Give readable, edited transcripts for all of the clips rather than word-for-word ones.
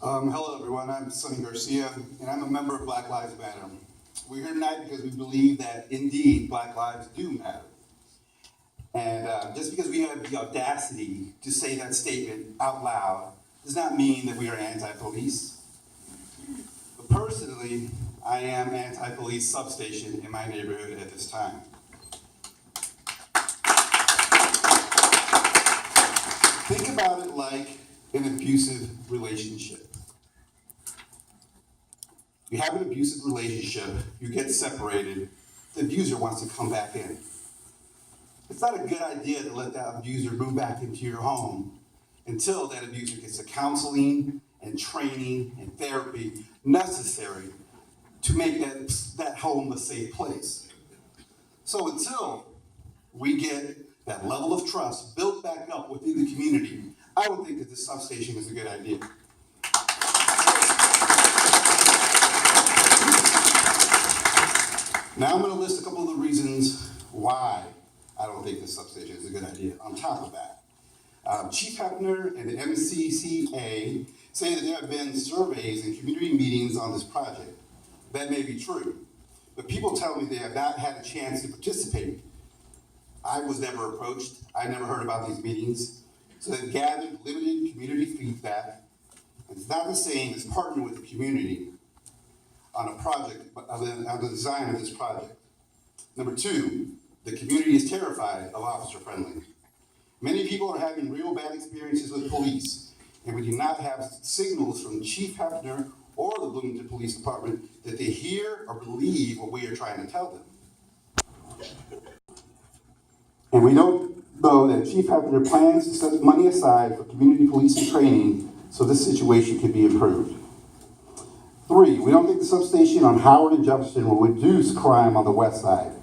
Hello, everyone. I'm Sonny Garcia, and I'm a member of Black Lives Matter. We're here tonight because we believe that, indeed, Black lives do matter. And just because we have the audacity to say that statement out loud does not mean that we are anti-police. But personally, I am anti-police substation in my neighborhood at this time. Think about it like an abusive relationship. You have an abusive relationship, you get separated, the abuser wants to come back in. It's not a good idea to let that abuser move back into your home until that abuser gets the counseling and training and therapy necessary to make that home a safe place. So until we get that level of trust built back up within the community, I don't think that this substation is a good idea. Now I'm going to list a couple of the reasons why I don't think this substation is a good idea. On top of that, Chief Hefner and the MCCA say that there have been surveys and community meetings on this project. That may be true, but people tell me they have not had a chance to participate. I was never approached. I never heard about these meetings. So they've gathered limited community feedback. It's not the same as partnering with the community on a project, on the design of this project. Number two, the community is terrified of officer friendly. Many people are having real bad experiences with police, and we do not have signals from Chief Hefner or the Bloomington Police Department that they hear or believe what we are trying to tell them. And we don't know that Chief Hefner plans to set money aside for community policing training so this situation can be improved. Three, we don't think the substation on Howard and Jefferson will reduce crime on the west side.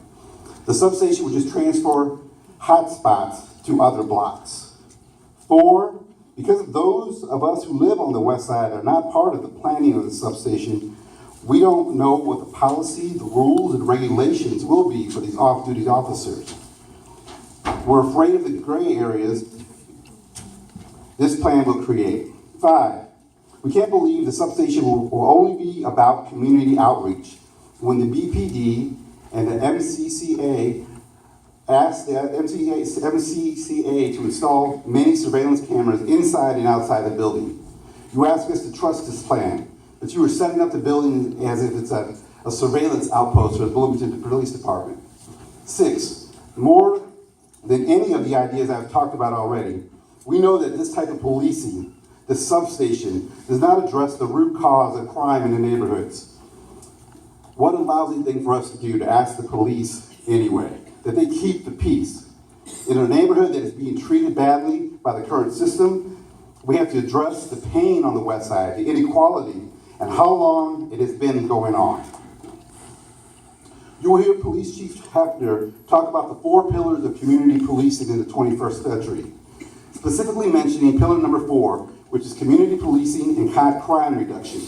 The substation will just transfer hotspots to other blocks. Four, because of those of us who live on the west side are not part of the planning of the substation, we don't know what the policy, the rules, and regulations will be for these off-duty officers. We're afraid of the gray areas this plan will create. Five, we can't believe the substation will only be about community outreach when the BPD and the MCCA asked the MCCA to install many surveillance cameras inside and outside the building. You ask us to trust this plan, but you are setting up the building as if it's a surveillance outpost for the Bloomington Police Department. Six, more than any of the ideas I've talked about already, we know that this type of policing, this substation, does not address the root cause of crime in the neighborhoods. What a lousy thing for us to do, to ask the police anyway, that they keep the peace. In a neighborhood that is being treated badly by the current system, we have to address the pain on the west side, the inequality, and how long it has been going on. You will hear Police Chief Hefner talk about the 4 pillars of community policing in the 21st century, specifically mentioning pillar number 4, which is community policing and crime reduction.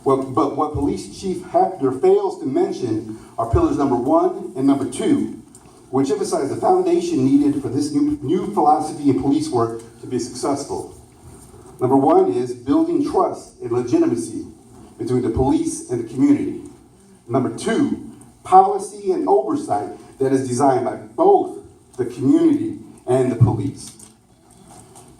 But what Police Chief Hefner fails to mention are pillars number 1 and number 2, which emphasize the foundation needed for this new philosophy in police work to be successful. Number 1 is building trust and legitimacy between the police and the community. Number 2, policy and oversight that is designed by both the community and the police.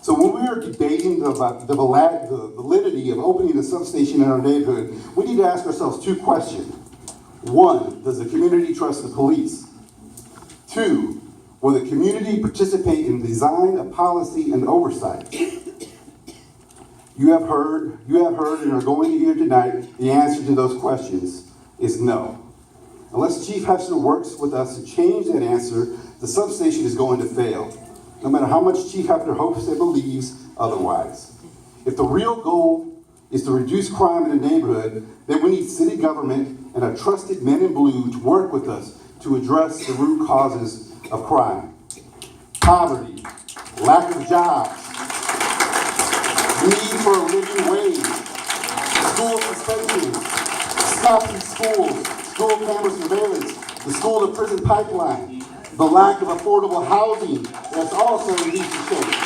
So when we are debating the validity of opening a substation in our neighborhood, we need to ask ourselves 2 questions. 1, does the community trust the police? 2, will the community participate in the design of policy and oversight? You have heard and are going to hear tonight, the answer to those questions is no. Unless Chief Hefner works with us to change that answer, the substation is going to fail, no matter how much Chief Hefner hopes and believes otherwise. If the real goal is to reduce crime in the neighborhood, then we need city government and our trusted men in blue to work with us to address the root causes of crime. Poverty, lack of jobs, need for a living wage, school suspensions, stopping schools, school camera surveillance, the school to prison pipeline, the lack of affordable housing that's also needs to change.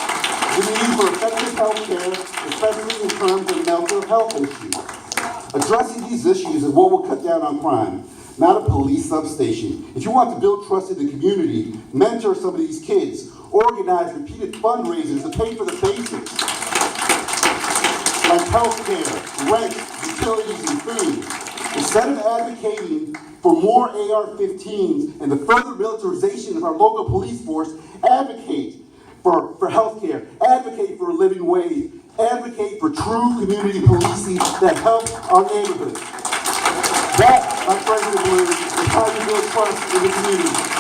The need for effective health care, especially in terms run-of-the-mill health issues. Addressing these issues is what will cut down on crime, not a police substation. If you want to build trust in the community, mentor some of these kids, organize repeated fundraisers to pay for the basics, like healthcare, rent, utilities, and food. Instead of advocating for more AR-15s and the further militarization of our local police force, advocate for healthcare, advocate for a living wage, advocate for true community policing that helps our neighborhoods. That, my friends and brothers, is how you build trust in the community.